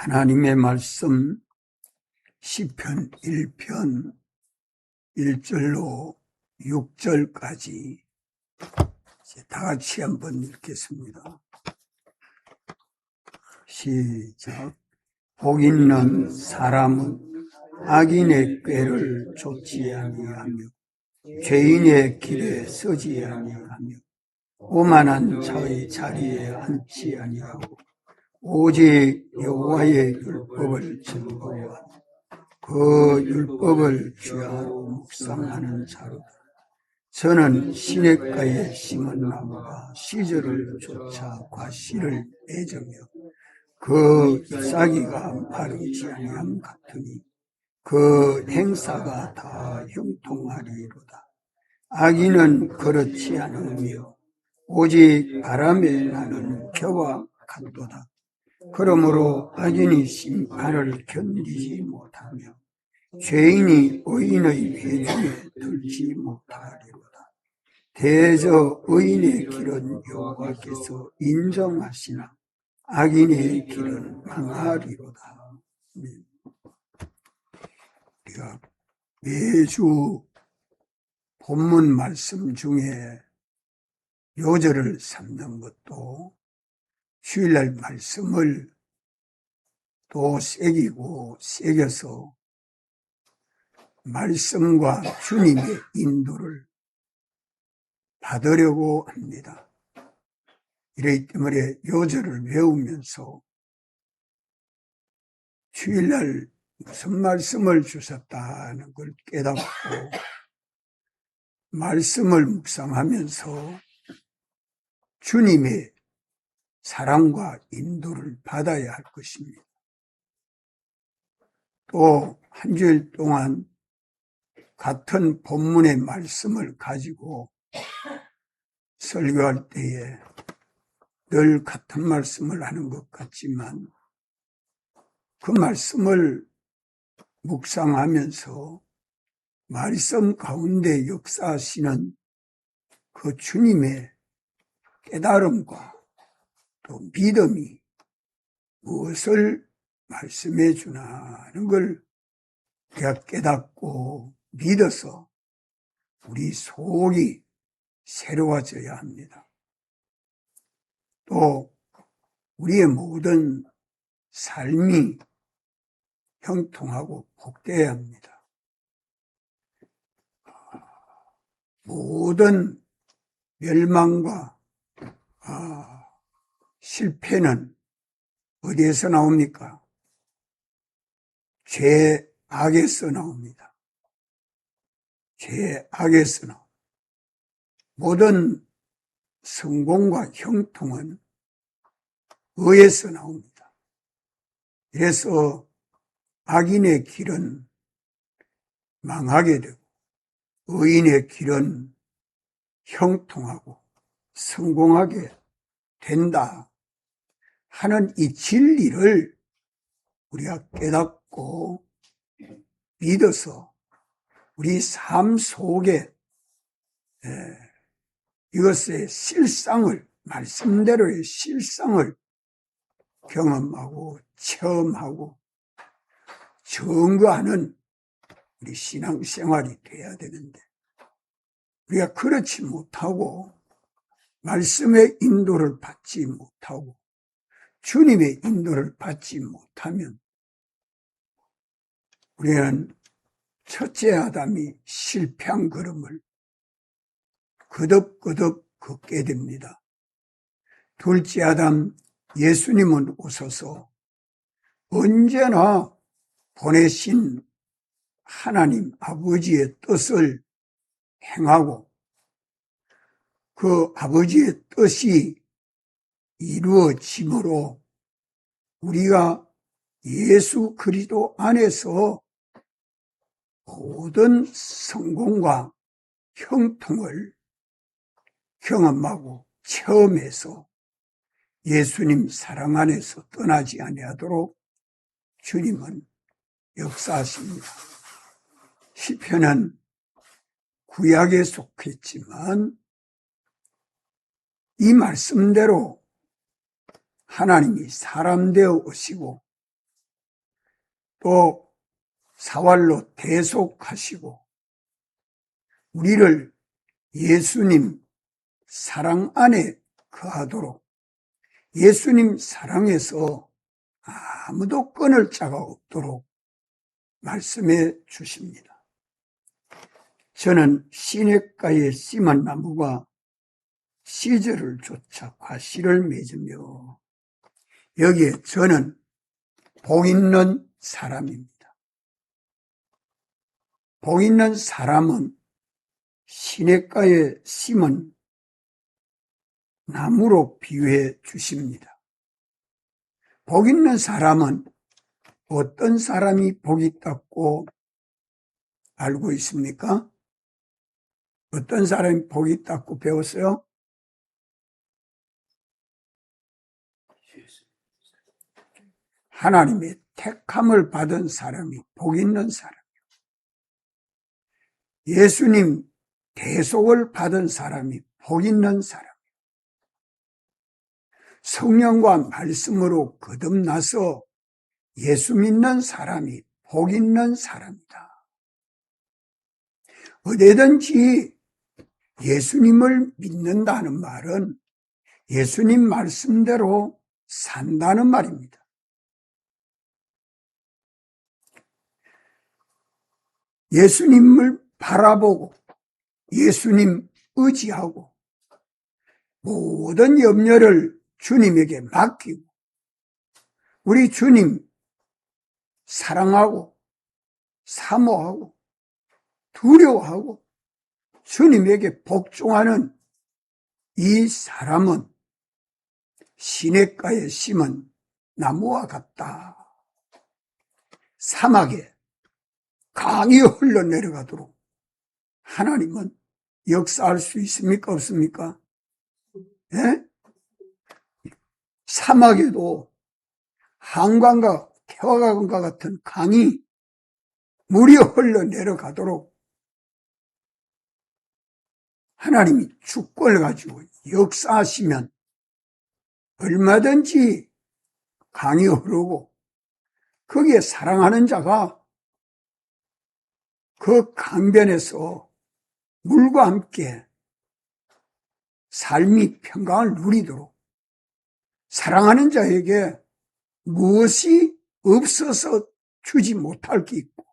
하나님의 말씀 시편 1편 1절로 6절까지 다 같이 한번 읽겠습니다. 시작. 복 있는 사람은 악인의 꾀를 쫓지 아니하며 죄인의 길에 서지 아니하며 오만한 자의 자리에 앉지 아니하고 오직 여호와의 율법을 즐거워하며 그 율법을 주야로 묵상하는 자로다. 저는 시냇가에 심은 나무가 시절을 쫓아 과실을 맺으며 그 잎사귀가 마르지 아니함 같으니 그 행사가 다 형통하리로다. 악인은 그렇지 않으며 오직 바람에 나는 겨와 같도다. 그러므로 악인이 심판을 견디지 못하며 죄인이 의인의 회중에 들지 못하리로다. 대저 의인의 길은 여호와께서 인정하시나 악인의 길은 망하리로다. 우리가 매주 본문 말씀 중에 요절을 삼는 것도 주일날 말씀을 또 새겨서 말씀과 주님의 인도를 받으려고 합니다. 이러기 때문에 요절을 외우면서 주일날 무슨 말씀을 주셨다는 걸 깨닫고 말씀을 묵상하면서 주님의 사랑과 인도를 받아야 할 것입니다. 또 한 주일 동안 같은 본문의 말씀을 가지고 설교할 때에 늘 같은 말씀을 하는 것 같지만 그 말씀을 묵상하면서 말씀 가운데 역사하시는 그 주님의 깨달음과 또 믿음이 무엇을 말씀해 주나 하는 걸 우리가 깨닫고 믿어서 우리 속이 새로워져야 합니다. 또 우리의 모든 삶이 형통하고 복되어야 합니다. 모든 멸망과 실패는 어디에서 나옵니까? 죄악에서 나옵니다. 죄악에서 나옵니다. 모든 성공과 형통은 의에서 나옵니다. 그래서 악인의 길은 망하게 되고 의인의 길은 형통하고 성공하게 된다 하는 이 진리를 우리가 깨닫고 믿어서 우리 삶 속에 이것의 실상을, 말씀대로의 실상을 경험하고 체험하고 증거하는 우리 신앙생활이 돼야 되는데 우리가 그렇지 못하고 말씀의 인도를 받지 못하고 주님의 인도를 받지 못하면 우리는 첫째 아담이 실패한 걸음을 거듭거듭 걷게 됩니다. 둘째 아담 예수님은 오셔서 언제나 보내신 하나님 아버지의 뜻을 행하고 그 아버지의 뜻이 이루어짐으로 우리가 예수 그리스도 안에서 모든 성공과 형통을 경험하고 체험해서 예수님 사랑 안에서 떠나지 아니하도록 주님은 역사하십니다. 시편은 구약에 속했지만 이 말씀대로 하나님이 사람 되어 오시고 또 사활로 대속하시고 우리를 예수님 사랑 안에 거하도록 예수님 사랑에서 아무도 끊을 자가 없도록 말씀해 주십니다. 저는 시냇가에 심은 나무가 씨들을 쫓아 과실을 맺으며 여기에 저는 복 있는 사람입니다. 복 있는 사람은 시냇가에 심은 나무로 비유해 주십니다. 복 있는 사람은 어떤 사람이 복 있다고 알고 있습니까? 어떤 사람이 복 있다고 배웠어요? 하나님의 택함을 받은 사람이 복 있는 사람이에요. 예수님 대속을 받은 사람이 복 있는 사람이에요. 성령과 말씀으로 거듭나서 예수 믿는 사람이 복 있는 사람이다. 어디든지 예수님을 믿는다는 말은 예수님 말씀대로 산다는 말입니다. 예수님을 바라보고 예수님 의지하고 모든 염려를 주님에게 맡기고 우리 주님 사랑하고 사모하고 두려워하고 주님에게 복종하는 이 사람은 시냇가에 심은 나무와 같다. 사막에 강이 흘러내려가도록 하나님은 역사할 수 있습니까? 없습니까? 예? 사막에도 한강과 태화강과 같은 강이 물이 흘러내려가도록 하나님이 주권을 가지고 역사하시면 얼마든지 강이 흐르고 거기에 사랑하는 자가 그 강변에서 물과 함께 삶이 평강을 누리도록 사랑하는 자에게 무엇이 없어서 주지 못할 게 있고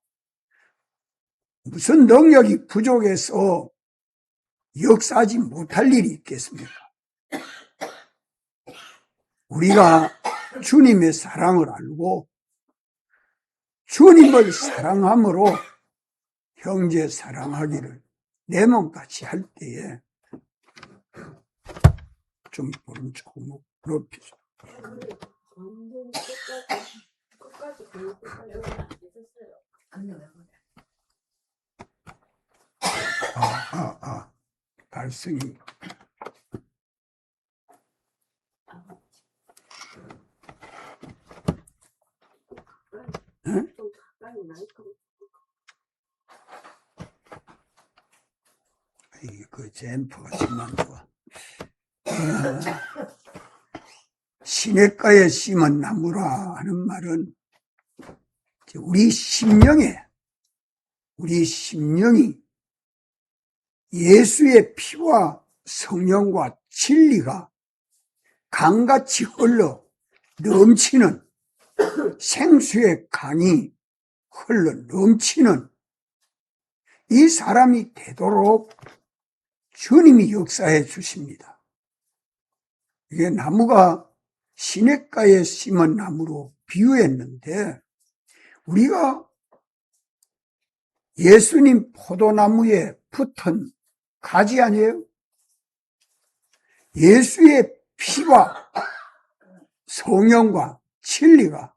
무슨 능력이 부족해서 역사하지 못할 일이 있겠습니까? 우리가 주님의 사랑을 알고 주님을 사랑함으로 형제 사랑하기를 내 몸같이 할 때에 좀 볼륨 조금 높이죠. 발성이 응? 그 젠프가 정말 좋아. 시냇가에 심은 나무라 하는 말은 우리 심령이 예수의 피와 성령과 진리가 강같이 흘러 넘치는 생수의 강이 흘러 넘치는 이 사람이 되도록 주님이 역사해 주십니다. 이게 나무가 시냇가에 심은 나무로 비유했는데 우리가 예수님 포도나무에 붙은 가지 아니에요? 예수의 피와 성령과 진리가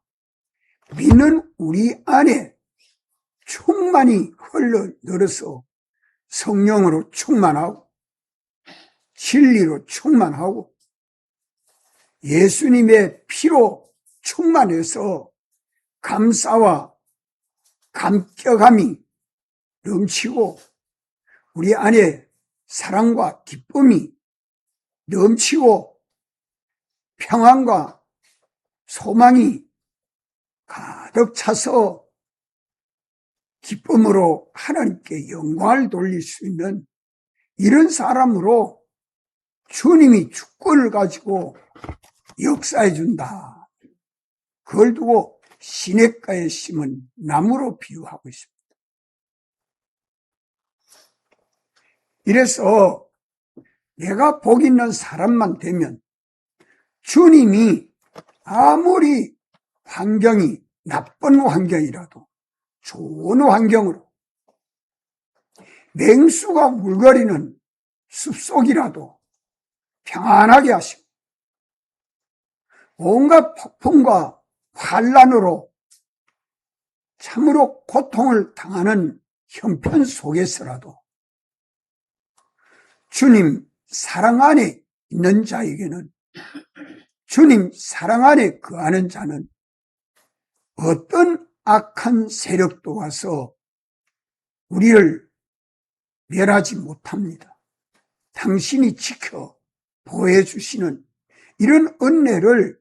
믿는 우리 안에 충만히 흘러 늘어서 성령으로 충만하고 진리로 충만하고 예수님의 피로 충만해서 감사와 감격함이 넘치고 우리 안에 사랑과 기쁨이 넘치고 평안과 소망이 가득 차서 기쁨으로 하나님께 영광을 돌릴 수 있는 이런 사람으로 주님이 주권을 가지고 역사해 준다. 그걸 두고 시냇가에 심은 나무로 비유하고 있습니다. 이래서 내가 복 있는 사람만 되면 주님이 아무리 환경이 나쁜 환경이라도 좋은 환경으로 맹수가 울거리는 숲속이라도 평안하게 하시고 온갖 폭풍과 환란으로 참으로 고통을 당하는 형편 속에서라도 주님 사랑 안에 있는 자에게는, 주님 사랑 안에 거하는 자는 어떤 악한 세력도 와서 우리를 멸하지 못합니다. 당신이 지켜 보호해 주시는 이런 은혜를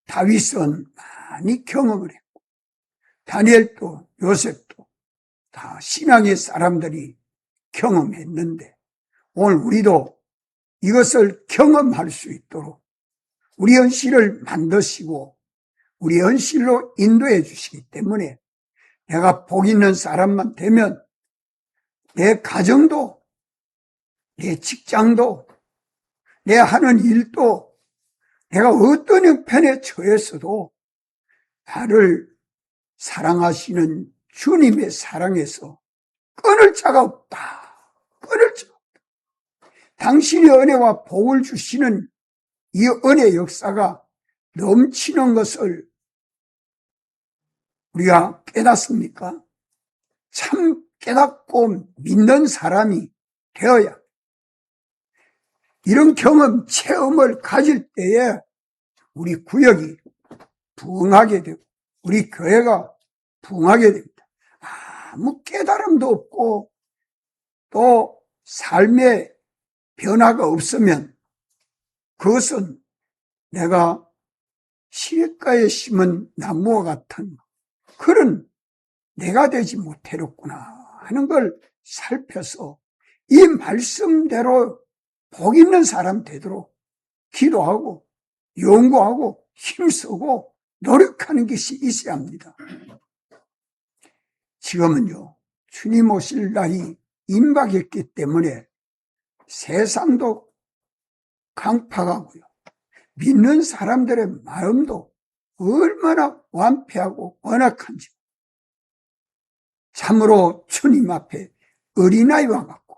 다윗은 많이 경험을 했고, 다니엘도 요셉도 다 신앙의 사람들이 경험했는데, 오늘 우리도 이것을 경험할 수 있도록 우리 현실을 만드시고 우리 현실로 인도해 주시기 때문에 내가 복 있는 사람만 되면 내 가정도, 내 직장도, 내 하는 일도, 내가 어떤 형편에 처했어도 나를 사랑하시는 주님의 사랑에서 끊을 자가 없다. 끊을 자가 없다. 당신의 은혜와 복을 주시는 이 은혜 역사가 넘치는 것을 우리가 깨닫습니까? 참 깨닫고 믿는 사람이 되어야 이런 경험, 체험을 가질 때에 우리 구역이 부흥하게 되고 우리 교회가 부흥하게 됩니다. 아무 깨달음도 없고 또 삶의 변화가 없으면 그것은 내가 시냇가에 심은 나무와 같은 그런 내가 되지 못하겠구나 하는 걸 살펴서 이 말씀대로 복 있는 사람 되도록 기도하고 연구하고 힘쓰고 노력하는 것이 있어야 합니다. 지금은요, 주님 오실 날이 임박했기 때문에 세상도 강팍하고요, 믿는 사람들의 마음도 얼마나 완패하고 완악한지 참으로 주님 앞에 어린아이와 같고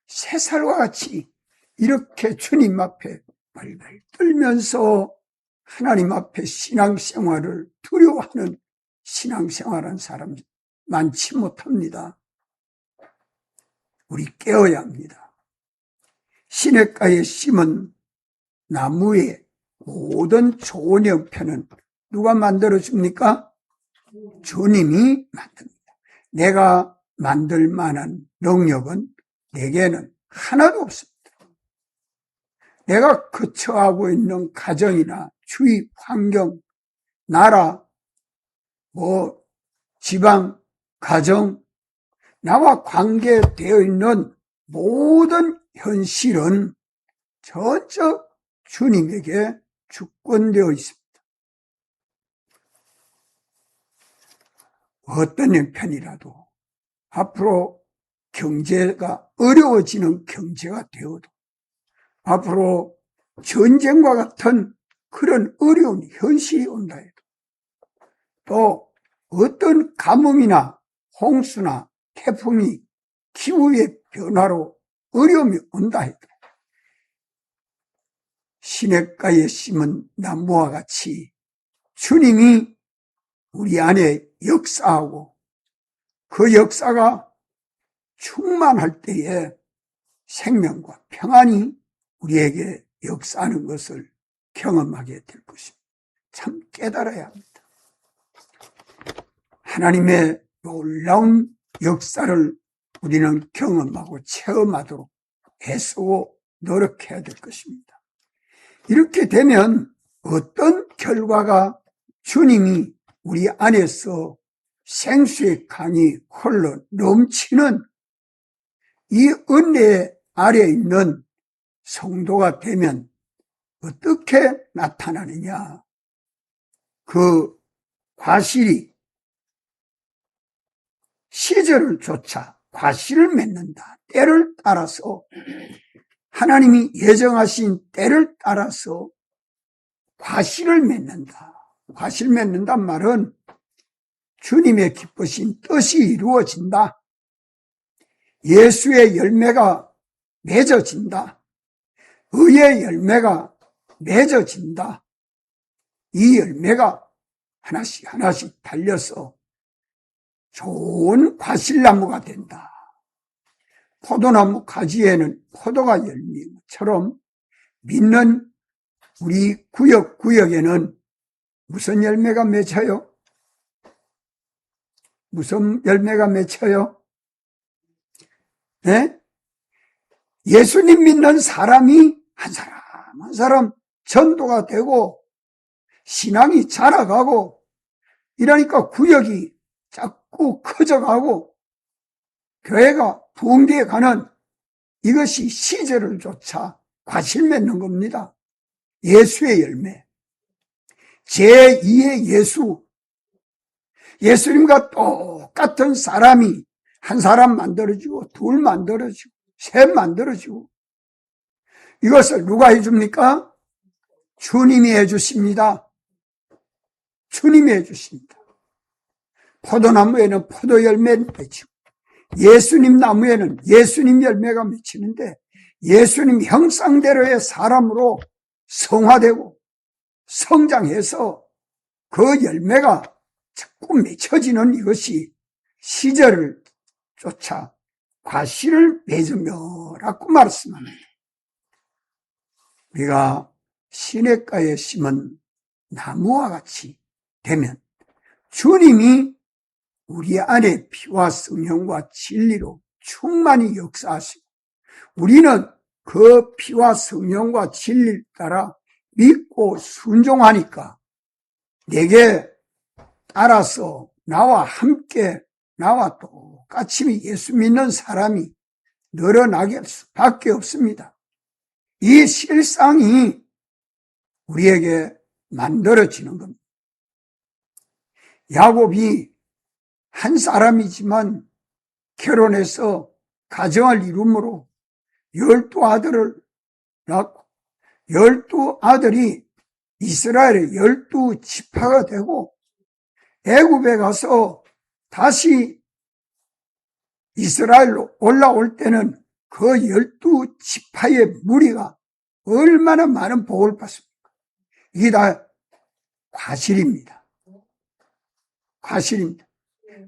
3살과 같이 이렇게 주님 앞에 벌벌 떨면서 하나님 앞에 신앙생활을 두려워하는 신앙생활한 사람 많지 못합니다. 우리 깨어야 합니다. 시냇가에 심은 나무의 모든 좋은 형편은 누가 만들어줍니까? 주님이 만듭니다. 내가 만들 만한 능력은 내게는 하나도 없습니다. 내가 거처하고 있는 가정이나 주위 환경, 나라, 지방, 가정, 나와 관계되어 있는 모든 현실은 전적 주님에게 주권되어 있습니다. 어떤 형편이라도 앞으로 경제가 어려워지는 경제가 되어도 앞으로 전쟁과 같은 그런 어려운 현실이 온다 해도 또 어떤 가뭄이나 홍수나 태풍이 기후의 변화로 어려움이 온다 해도 시냇가에 심은 나무와 같이 주님이 우리 안에 역사하고 그 역사가 충만할 때에 생명과 평안이 우리에게 역사하는 것을 경험하게 될 것입니다. 참 깨달아야 합니다. 하나님의 놀라운 역사를 우리는 경험하고 체험하도록 애쓰고 노력해야 될 것입니다. 이렇게 되면 어떤 결과가 주님이 우리 안에서 생수의 강이 흘러 넘치는 이 은혜 아래에 있는 성도가 되면 어떻게 나타나느냐? 그 과실이 시절을 쫓아 과실을 맺는다. 때를 따라서 하나님이 예정하신 때를 따라서 과실을 맺는다. 과실 맺는단 말은 주님의 기쁘신 뜻이 이루어진다. 예수의 열매가 맺어진다. 의의 열매가 맺어진다. 이 열매가 하나씩 하나씩 달려서 좋은 과실나무가 된다. 포도나무 가지에는 포도가 열린 것처럼 믿는 우리 구역에는 무슨 열매가 맺혀요? 무슨 열매가 맺혀요? 네? 예수님 믿는 사람이 한 사람 전도가 되고 신앙이 자라가고 이러니까 구역이 자꾸 커져가고 교회가 부흥되어 가는 이것이 시절을 쫓아 과실 맺는 겁니다. 예수의 열매. 제2의 예수. 예수님과 똑같은 사람이 한 사람 만들어지고 둘 만들어지고 셋 만들어지고 이것을 누가 해줍니까? 주님이 해주십니다. 주님이 해주십니다. 포도나무에는 포도 열매를 맺히고 예수님 나무에는 예수님 열매가 맺히는데 예수님 형상대로의 사람으로 성화되고 성장해서 그 열매가 자꾸 맺혀지는 이것이 시절을 쫓아 과실을 맺으며라고 말씀합니다. 우리가 시냇가에 심은 나무와 같이 되면 주님이 우리 안에 피와 성령과 진리로 충만히 역사하시고 우리는 그 피와 성령과 진리를 따라 믿고 순종하니까 내게 따라서 나와 함께 나와 똑같이 예수 믿는 사람이 늘어나게 수밖에 없습니다. 이 실상이 우리에게 만들어지는 겁니다. 야곱이 한 사람이지만 결혼해서 가정을 이룸으로 12아들을 낳고 12아들이 이스라엘의 12지파가 되고 애굽에 가서 다시 이스라엘로 올라올 때는 그 12지파의 무리가 얼마나 많은 복을 받습니까? 이게 다 과실입니다. 과실입니다.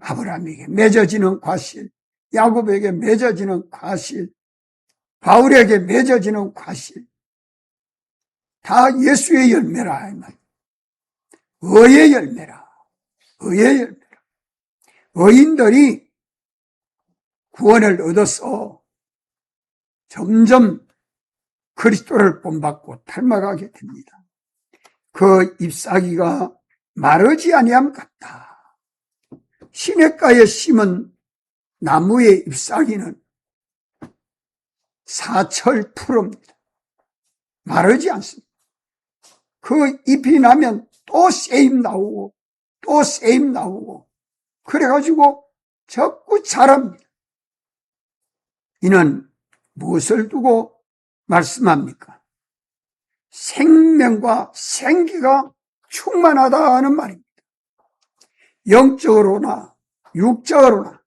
아브라함에게 맺어지는 과실, 야곱에게 맺어지는 과실, 바울에게 맺어지는 과실, 다 예수의 열매라. 의의 열매라. 의의 열매라. 의인들이 구원을 얻어서 점점 그리스도를 본받고 닮아가게 됩니다. 그 잎사귀가 마르지 아니함 같다. 시냇가에 심은 나무의 잎사귀는 사철 푸릅니다. 마르지 않습니다. 그 잎이 나면 또 새 잎 나오고 또 새 잎 나오고 그래가지고 자꾸 자랍니다. 이는 무엇을 두고 말씀합니까? 생명과 생기가 충만하다는 말입니다. 영적으로나 육적으로나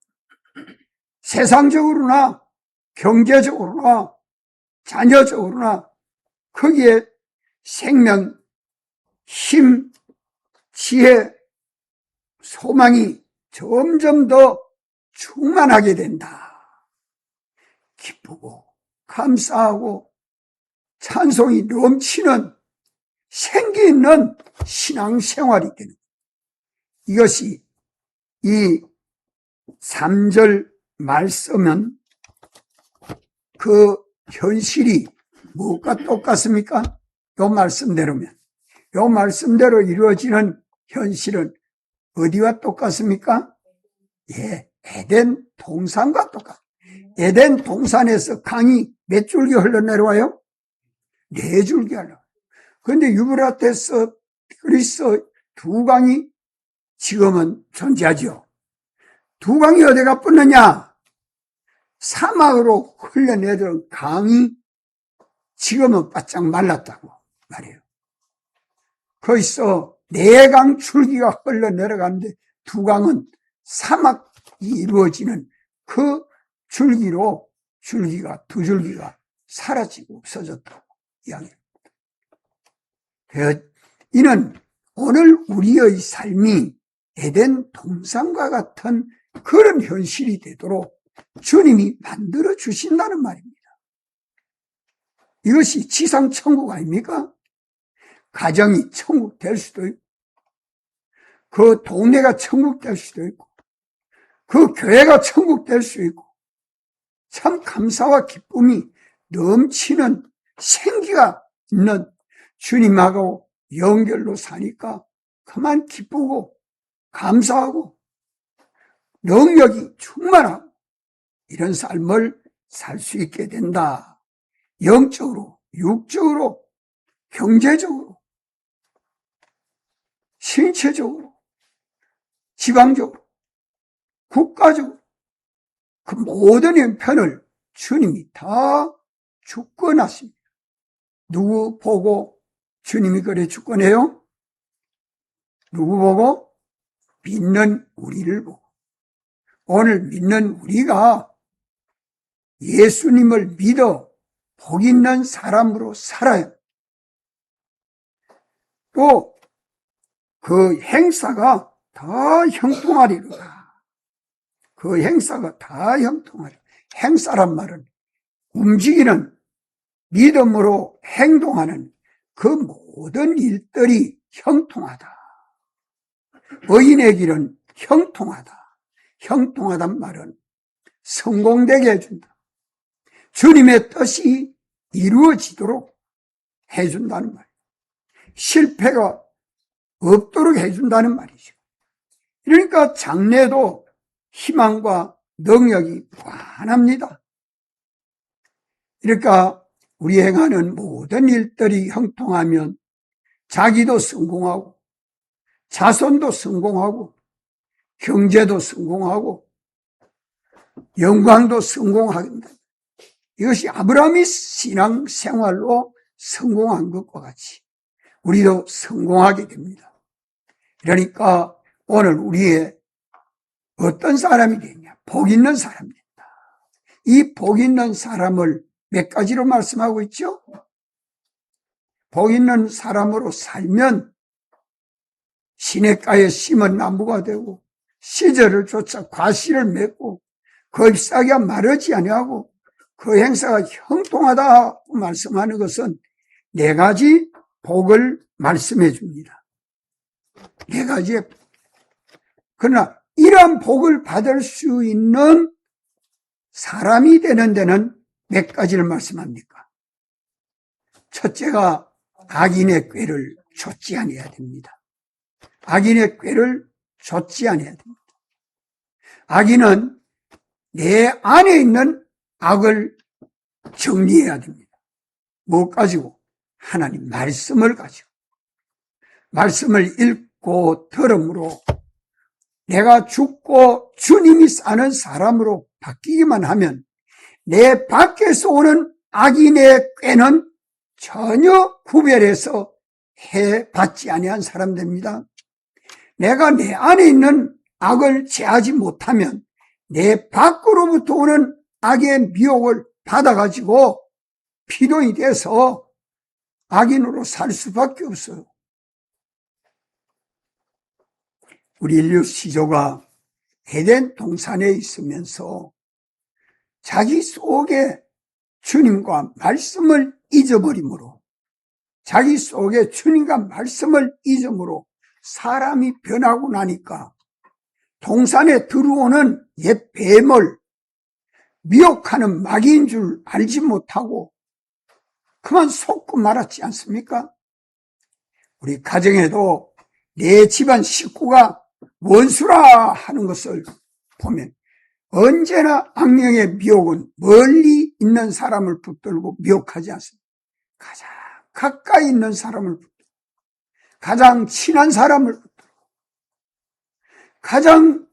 세상적으로나 경제적으로나 자녀적으로나 거기에 생명, 힘, 지혜, 소망이 점점 더 충만하게 된다. 기쁘고 감사하고 찬송이 넘치는 생기 있는 신앙생활이 되는 거예요. 이것이 이 3절 말씀은 그 현실이 무엇과 똑같습니까? 요 말씀대로면. 요 말씀대로 이루어지는 현실은 어디와 똑같습니까? 예, 에덴 동산과 똑같아요. 에덴 동산에서 강이 몇 줄기 흘러내려와요? 4줄기 흘러요. 그런데 유브라테스, 그리스 두 강이 지금은 존재하죠. 두 강이 어디가 붙느냐? 사막으로 흘러내려온 강이 지금은 바짝 말랐다고 말해요. 거기서 4강 줄기가 흘러내려가는데 두 강은 사막이 이루어지는 그 줄기로 줄기가, 두 줄기가 사라지고 없어졌다고 이야기합니다. 이는 오늘 우리의 삶이 에덴 동산과 같은 그런 현실이 되도록 주님이 만들어 주신다는 말입니다. 이것이 지상 천국 아닙니까? 가정이 천국 될 수도 있고, 그 동네가 천국 될 수도 있고, 그 교회가 천국 될 수 있고, 참 감사와 기쁨이 넘치는 생기가 있는 주님하고 연결로 사니까 그만 기쁘고 감사하고 능력이 충만하고 이런 삶을 살 수 있게 된다. 영적으로, 육적으로, 경제적으로, 신체적으로, 지방적으로, 국가적으로 그 모든 형편을 주님이 다 주권하십니다. 누구 보고 주님이 그래 주권해요? 누구 보고? 믿는 우리를 보고. 오늘 믿는 우리가 예수님을 믿어 복 있는 사람으로 살아요. 또 그 행사가 다 형통하리로다. 그 행사가 다 형통하리로다. 행사란 말은 움직이는 믿음으로 행동하는 그 모든 일들이 형통하다. 의인의 길은 형통하다. 형통하단 말은 성공되게 해준다. 주님의 뜻이 이루어지도록 해준다는 말이에요. 실패가 없도록 해준다는 말이죠. 그러니까 장래도 희망과 능력이 무한합니다. 그러니까 우리 행하는 모든 일들이 형통하면 자기도 성공하고 자손도 성공하고 경제도 성공하고 영광도 성공합니다. 이것이 아브라함이 신앙생활로 성공한 것과 같이 우리도 성공하게 됩니다. 그러니까 오늘 우리의 어떤 사람이 되냐? 복 있는 사람이 된다. 이 복 있는 사람을 몇 가지로 말씀하고 있죠? 복 있는 사람으로 살면 시냇가에 심은 나무가 되고 시절을 쫓아 과실을 맺고 그 잎사귀가 마르지 아니하고 그 행사가 형통하다고 말씀하는 것은 4가지 복을 말씀해 줍니다. 4가지의 복. 그러나 이러한 복을 받을 수 있는 사람이 되는 데는 몇 가지를 말씀합니까? 첫째가 악인의 꾀를 좇지 아니해야 됩니다. 악인의 꾀를 좇지 아니해야 됩니다. 악인은 내 안에 있는 악을 정리해야 됩니다. 뭐 가지고? 하나님 말씀을 가지고. 말씀을 읽고 들음으로 내가 죽고 주님이 사는 사람으로 바뀌기만 하면 내 밖에서 오는 악인의 꾀는 전혀 구별해서 해받지 아니한 사람 됩니다. 내가 내 안에 있는 악을 제하지 못하면 내 밖으로부터 오는 악의 미혹을 받아가지고 피동이 돼서 악인으로 살 수밖에 없어요. 우리 인류 시조가 에덴 동산에 있으면서 자기 속에 주님과 말씀을 잊어버림으로, 자기 속에 주님과 말씀을 잊음으로 사람이 변하고 나니까 동산에 들어오는 옛 뱀을 미혹하는 마귀인 줄 알지 못하고 그만 속고 말았지 않습니까? 우리 가정에도 내 집안 식구가 원수라 하는 것을 보면 언제나 악령의 미혹은 멀리 있는 사람을 붙들고 미혹하지 않습니다. 가장 가까이 있는 사람을 붙들고, 가장 친한 사람을 붙들고, 가장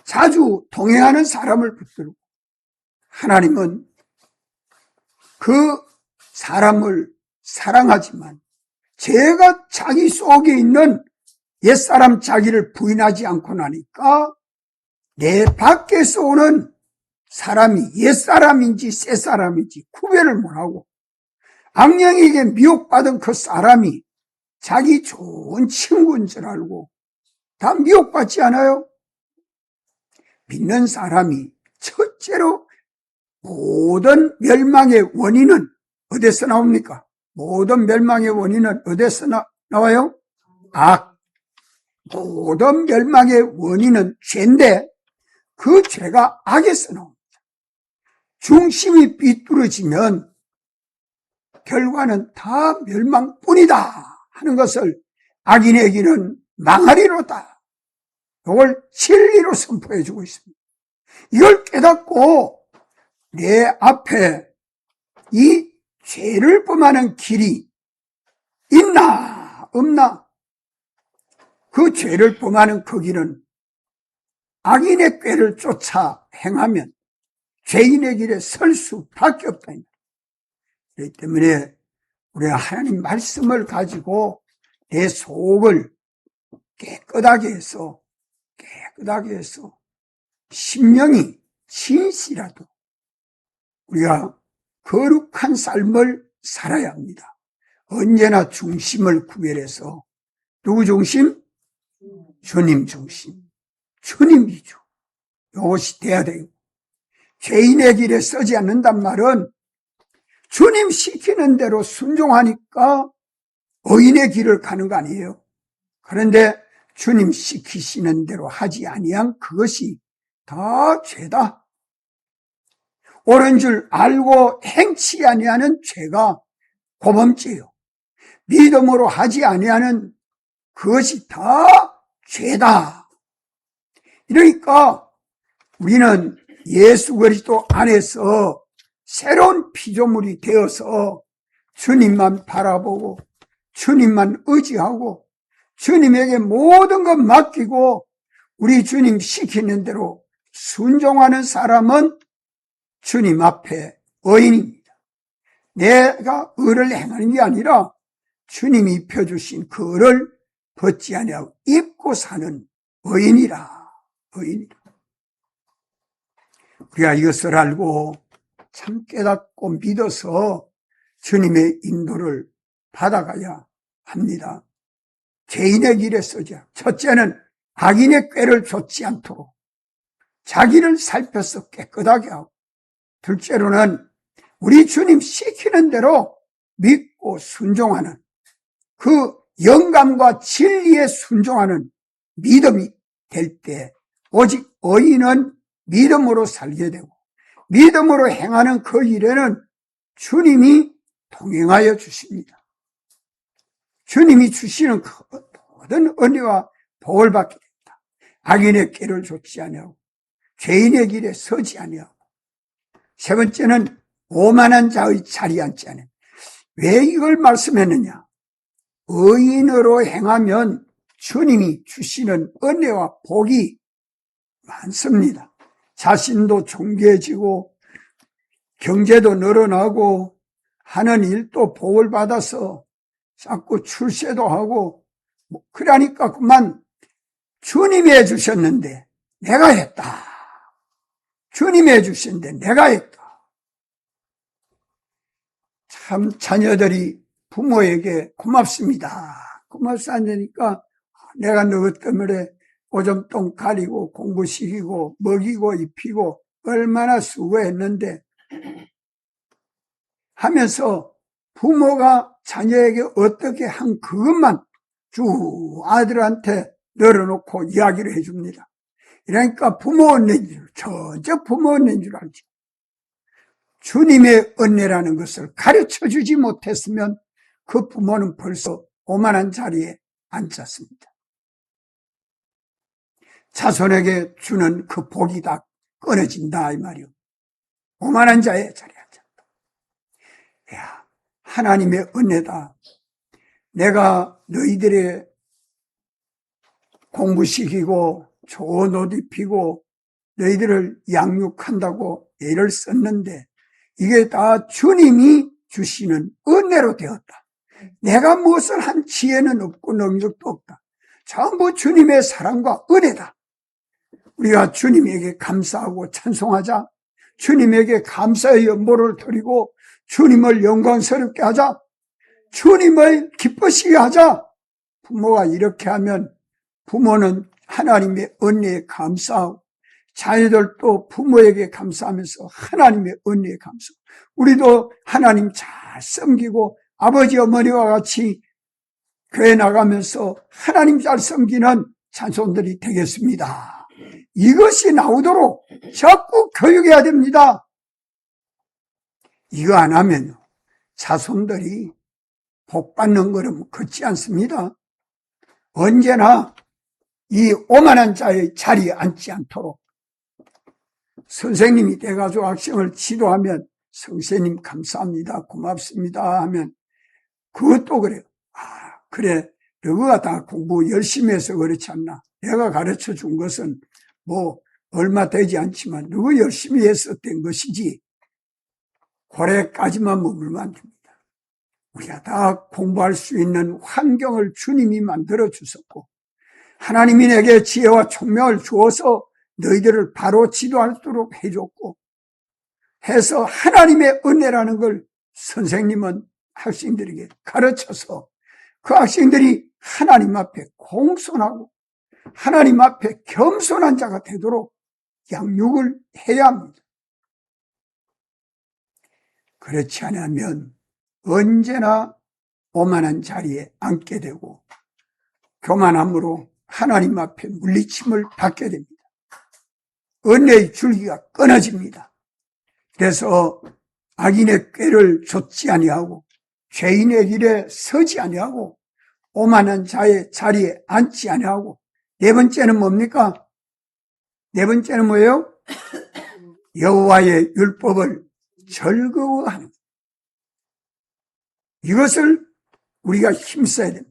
자주 동행하는 사람을 붙들고, 하나님은 그 사람을 사랑하지만 죄가 자기 속에 있는 옛사람 자기를 부인하지 않고 나니까 내 밖에서 오는 사람이 옛사람인지 새사람인지 구별을 못하고 악령에게 미혹받은 그 사람이 자기 좋은 친구인 줄 알고 다 미혹받지 않아요? 믿는 사람이 첫째로 모든 멸망의 원인은 어디서 나옵니까? 모든 멸망의 원인은 어디서 나와요? 악. 모든 멸망의 원인은 죄인데 그 죄가 악에서 나옵니다. 중심이 삐뚤어지면 결과는 다 멸망뿐이다 하는 것을 악인에게는 망하리로다. 이걸 진리로 선포해주고 있습니다. 이걸 깨닫고 내 앞에 이 죄를 범하는 길이 있나 없나? 그 죄를 범하는 그 길은 악인의 꾀를 쫓아 행하면 죄인의 길에 설 수밖에 없다. 그렇기 때문에 우리가 하나님 말씀을 가지고 내 속을 깨끗하게 해서 심령이 진실하도 우리가 거룩한 삶을 살아야 합니다. 언제나 중심을 구별해서 누구 중심? 주님 중심. 주님 위주. 이것이 돼야 돼요. 죄인의 길에 서지 않는단 말은 주님 시키는 대로 순종하니까 의인의 길을 가는 거 아니에요. 그런데 주님 시키시는 대로 하지 아니한 그것이 다 죄다. 옳은 줄 알고 행치 아니하는 죄가 고범죄요. 믿음으로 하지 아니하는 그것이 다 죄다. 이러니까 우리는 예수 그리스도 안에서 새로운 피조물이 되어서 주님만 바라보고 주님만 의지하고 주님에게 모든 것 맡기고 우리 주님 시키는 대로 순종하는 사람은 주님 앞에 의인입니다. 내가 의를 행하는 게 아니라 주님이 입혀주신 그 의를 벗지 아니하고 입고 사는 의인이라. 우리가 이것을 알고 참 깨닫고 믿어서 주님의 인도를 받아가야 합니다. 죄인의 길에 서자. 첫째는 악인의 꾀를 좇지 않도록 자기를 살펴서 깨끗하게 하고, 둘째로는 우리 주님 시키는 대로 믿고 순종하는 그 영감과 진리에 순종하는 믿음이 될 때 오직 의인은 믿음으로 살게 되고 믿음으로 행하는 그 일에는 주님이 동행하여 주십니다. 주님이 주시는 그 모든 은혜와 복을 받게 됩니다. 악인의 길을 좇지 아니하고 죄인의 길에 서지 아니하고, 세 번째는 오만한 자의 자리에 앉지 않아요. 왜 이걸 말씀했느냐? 의인으로 행하면 주님이 주시는 은혜와 복이 많습니다. 자신도 존귀해지고 경제도 늘어나고 하는 일도 복을 받아서 자꾸 출세도 하고, 그러니까 그만 주님이 해주셨는데 내가 했다. 주님이 해주셨는데 내가 했다. 참 자녀들이 부모에게 고맙습니다. 고맙습니까? 내가 너희 때문에 오줌똥 가리고 공부시키고 먹이고 입히고 얼마나 수고했는데 하면서 부모가 자녀에게 어떻게 한 그것만 쭉 아들한테 늘어놓고 이야기를 해줍니다. 그러니까 부모 은혜인 줄, 전적 부모 은혜인 줄 알죠. 주님의 은혜라는 것을 가르쳐주지 못했으면 그 부모는 벌써 오만한 자리에 앉았습니다. 자손에게 주는 그 복이 다 끊어진다 이 말이요. 오만한 자의 자리에 앉았다. 야, 하나님의 은혜다. 내가 너희들의 공부시키고 좋은 옷 입히고 너희들을 양육한다고 애를 썼는데 이게 다 주님이 주시는 은혜로 되었다. 내가 무엇을 한 지혜는 없고 능력도 없다. 전부 주님의 사랑과 은혜다. 우리가 주님에게 감사하고 찬송하자. 주님에게 감사의 연보를 드리고 주님을 영광스럽게 하자. 주님을 기쁘시게 하자. 부모가 이렇게 하면 부모는 하나님의 은혜에 감사하고 자녀들도 부모에게 감사하면서 하나님의 은혜에 감사하고 우리도 하나님 잘 섬기고 아버지 어머니와 같이 교회 나가면서 하나님 잘 섬기는 자손들이 되겠습니다. 이것이 나오도록 자꾸 교육해야 됩니다. 이거 안 하면 자손들이 복 받는 걸음 걷지 않습니다. 언제나 이 오만한 자의 자리에 앉지 않도록 선생님이 돼가지고 학생을 지도하면 선생님 감사합니다 고맙습니다 하면 그것도 그래요. 아 그래 너가 다 공부 열심히 해서 그렇지 않나. 내가 가르쳐 준 것은 뭐 얼마 되지 않지만 너가 열심히 해서 된 것이지 고래까지만 머물면 안 됩니다. 우리가 다 공부할 수 있는 환경을 주님이 만들어 주셨고 하나님이 내게 지혜와 총명을 주어서 너희들을 바로 지도하도록 해줬고 해서 하나님의 은혜라는 걸 선생님은 학생들에게 가르쳐서 그 학생들이 하나님 앞에 공손하고 하나님 앞에 겸손한 자가 되도록 양육을 해야 합니다. 그렇지 않으면 언제나 오만한 자리에 앉게 되고 교만함으로 하나님 앞에 물리침을 받게 됩니다. 은혜의 줄기가 끊어집니다. 그래서 악인의 꾀를 좇지 아니하고 죄인의 길에 서지 아니하고 오만한 자의 자리에 앉지 아니하고 네 번째는 뭡니까? 네 번째는 뭐예요? 여호와의 율법을 즐거워하는 것. 이것을 우리가 힘써야 됩니다.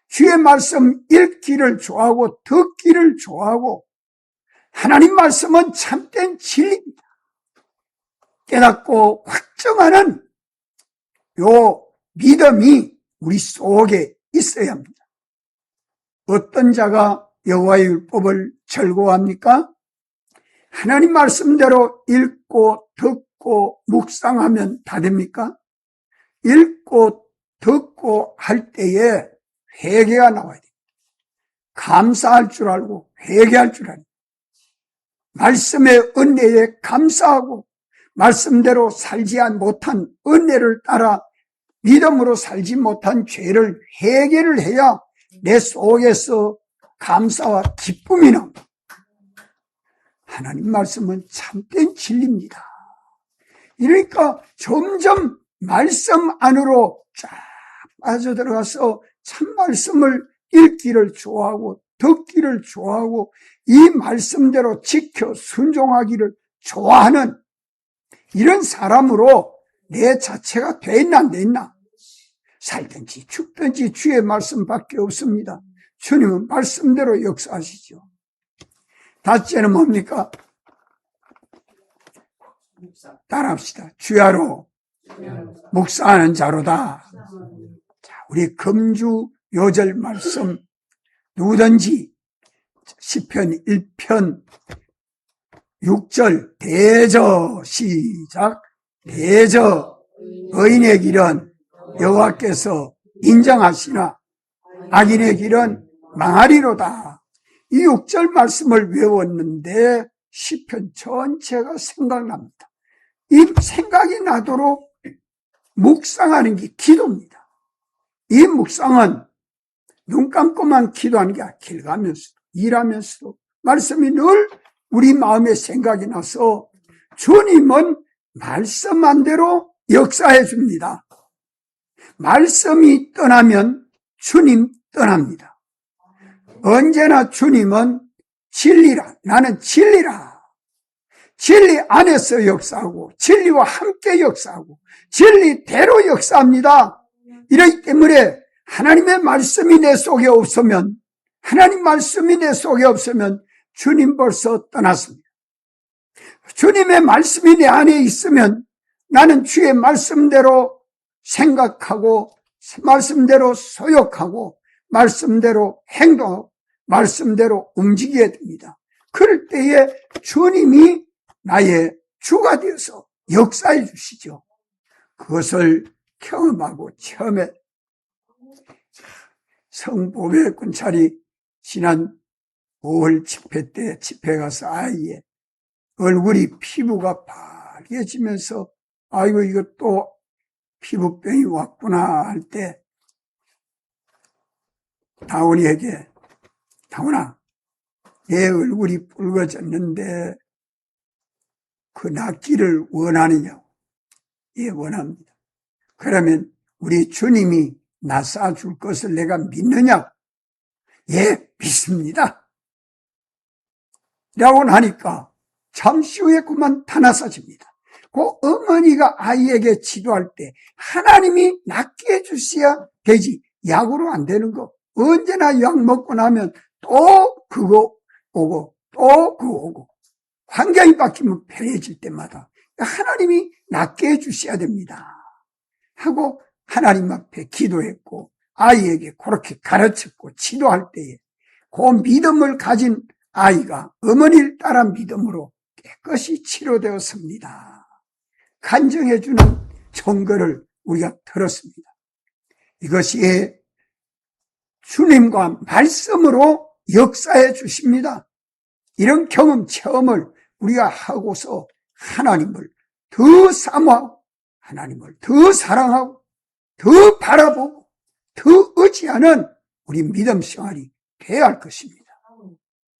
주의 말씀 읽기를 좋아하고 듣기를 좋아하고 하나님 말씀은 참된 진리입니다. 깨닫고 확정하는 요 믿음이 우리 속에 있어야 합니다. 어떤 자가 여호와의 율법을 즐거워합니까? 하나님 말씀대로 읽고 듣고 묵상하면 다 됩니까? 읽고 듣고 할 때에 회개가 나와야 됩니다. 감사할 줄 알고 회개할 줄 알고 말씀의 은혜에 감사하고 말씀대로 살지 못한 은혜를 따라 믿음으로 살지 못한 죄를 회개를 해야 내 속에서 감사와 기쁨이 납니다. 하나님 말씀은 참된 진리입니다. 그러니까 점점 말씀 안으로 쫙 빠져들어가서 참 말씀을 읽기를 좋아하고 듣기를 좋아하고 이 말씀대로 지켜 순종하기를 좋아하는 이런 사람으로 내 자체가 돼 있나 안 돼 있나? 살든지 죽든지 주의 말씀밖에 없습니다. 주님은 말씀대로 역사하시죠. 다째는 뭡니까? 따라합시다. 주야로 묵상하는 자로다. 자, 우리 금주 요절 말씀 누구든지 시편 1편 6절 대저 시작 대저 의인의 길은 여호와께서 인정하시나 악인의 길은 망하리로다. 이 6절 말씀을 외웠는데 시편 전체가 생각납니다. 이 생각이 나도록 묵상하는 게 기도입니다. 이 묵상은 눈 감고만 기도하는 게 아니라 길 가면서도 일하면서도 말씀이 늘 우리 마음에 생각이 나서 주님은 말씀한 대로 역사해 줍니다. 말씀이 떠나면 주님 떠납니다. 언제나 주님은 진리라. 나는 진리라. 진리 안에서 역사하고 진리와 함께 역사하고 진리대로 역사합니다. 이러기 때문에 하나님의 말씀이 내 속에 없으면, 하나님 말씀이 내 속에 없으면 주님 벌써 떠났습니다. 주님의 말씀이 내 안에 있으면 나는 주의 말씀대로 생각하고 말씀대로 소욕하고 말씀대로 행동하고 말씀대로 움직여야 됩니다. 그럴 때에 주님이 나의 주가 되어서 역사해 주시죠. 그것을 경험하고 처음에 성보배 군찰이 지난 5월 집회 때 집회 가서 아이의 얼굴이 피부가 빨개지면서 아이고 이거 또 피부병이 왔구나 할 때 다운이에게 다운아 내 얼굴이 붉어졌는데 그 낫기를 원하느냐고. 예, 원합니다. 그러면 우리 주님이 나 쏴줄 것을 내가 믿느냐고. 예, 믿습니다. 라고 하니까 잠시 후에 그만 타나사집니다. 그 어머니가 아이에게 지도할 때 하나님이 낫게 해주셔야 되지 약으로 안 되는 거. 언제나 약 먹고 나면 또 그거 오고 또 그거 오고 환경이 바뀌면 편해질 때마다 하나님이 낫게 해주셔야 됩니다 하고 하나님 앞에 기도했고 아이에게 그렇게 가르쳤고 지도할 때에 그 믿음을 가진 아이가 어머니를 따라 믿음으로 깨끗이 치료되었습니다. 간증해주는 증거를 우리가 들었습니다. 이것이 주님과 말씀으로 역사해 주십니다. 이런 경험, 체험을 우리가 하고서 하나님을 더 사모하고 하나님을 더 사랑하고 더 바라보고 더 의지하는 우리 믿음 생활이 돼야 할 것입니다.